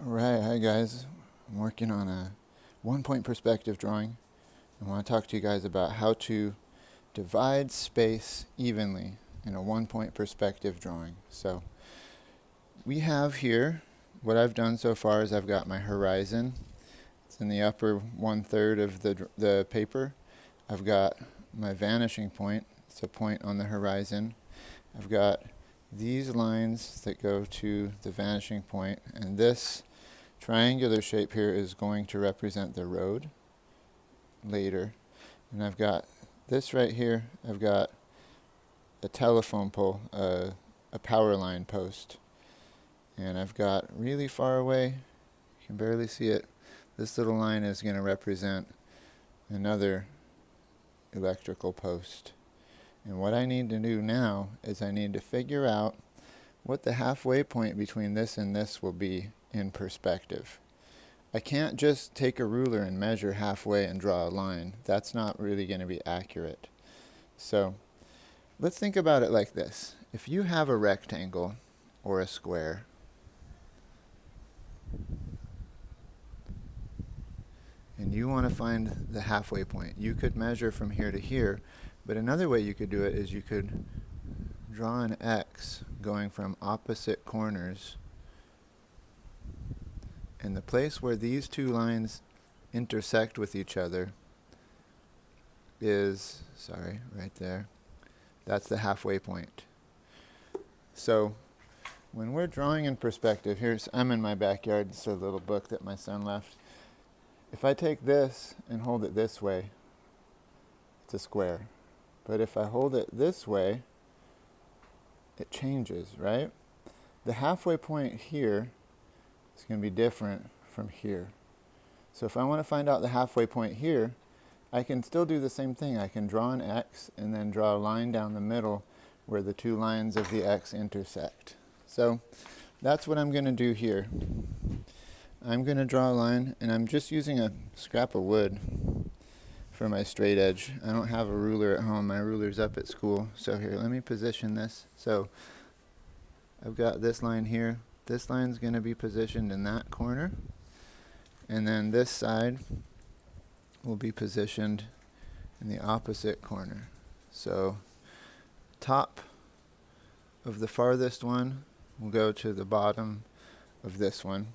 Alright, hi guys. I'm working on a 1-point perspective drawing. I want to talk to you guys about how to divide space evenly in a 1-point perspective drawing. So we have here, what I've done so far is I've got my horizon. It's in the upper 1/3 of the paper. I've got my vanishing point. It's a point on the horizon. I've got these lines that go to the vanishing point, and this triangular shape here is going to represent the road later. And I've got this right here, I've got a telephone pole, a power line post. And I've got really far away, you can barely see it, this little line is going to represent another electrical post. And what I need to do now is I need to figure out what the halfway point between this and this will be in perspective. I can't just take a ruler and measure halfway and draw a line. That's not really going to be accurate. So let's think about it like this. If you have a rectangle or a square, and you want to find the halfway point, you could measure from here to here, but another way you could do it is you could draw an X going from opposite corners, and the place where these two lines intersect with each other is, right there. That's the halfway point. So when we're drawing in perspective, I'm in my backyard, it's a little book that my son left. If I take this and hold it this way, it's a square. But if I hold it this way, it changes, right? The halfway point here is going to be different from here. So if I want to find out the halfway point here, I can still do the same thing. I can draw an X and then draw a line down the middle where the two lines of the X intersect. So that's what I'm going to do here. I'm going to draw a line, and I'm just using a scrap of wood for my straight edge. I don't have a ruler at home. My ruler's up at school. So here, let me position this. So I've got this line here. This line's going to be positioned in that corner. And then this side will be positioned in the opposite corner. So top of the farthest one will go to the bottom of this one.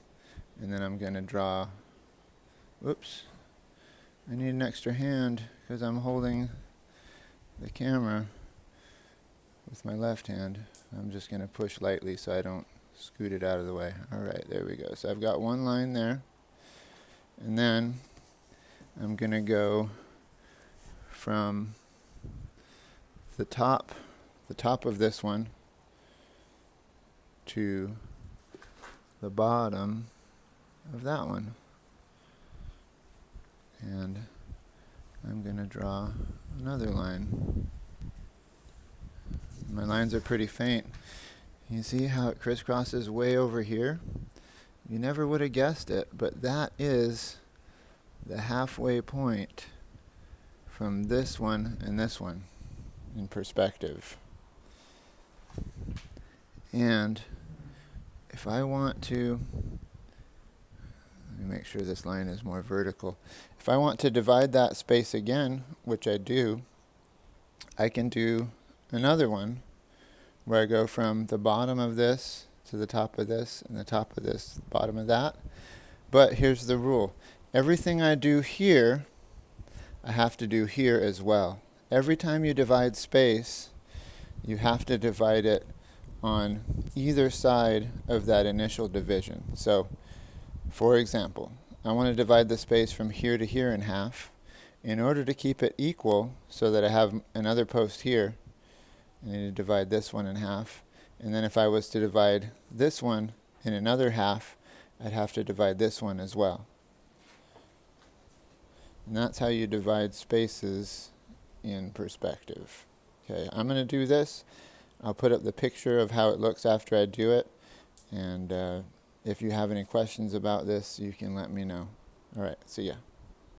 And then I'm going to draw, whoops, I need an extra hand because I'm holding the camera with my left hand. I'm just going to push lightly so I don't scoot it out of the way. Alright, there we go. So I've got one line there. And then I'm going to go from the top of this one to the bottom of that one. And I'm going to draw another line. My lines are pretty faint. You see how it crisscrosses way over here? You never would have guessed it, but that is the halfway point from this one and this one in perspective. And if I want to, let me make sure this line is more vertical. If I want to divide that space again, which I do, I can do another one where I go from the bottom of this to the top of this, and the top of this, bottom of that. But here's the rule. Everything I do here, I have to do here as well. Every time you divide space, you have to divide it on either side of that initial division. So, for example, I want to divide the space from here to here in half. In order to keep it equal so that I have another post here, I need to divide this one in half. And then if I was to divide this one in another half, I'd have to divide this one as well. And that's how you divide spaces in perspective. Okay, I'm going to do this. I'll put up the picture of how it looks after I do it. And if you have any questions about this, you can let me know. All right, see ya.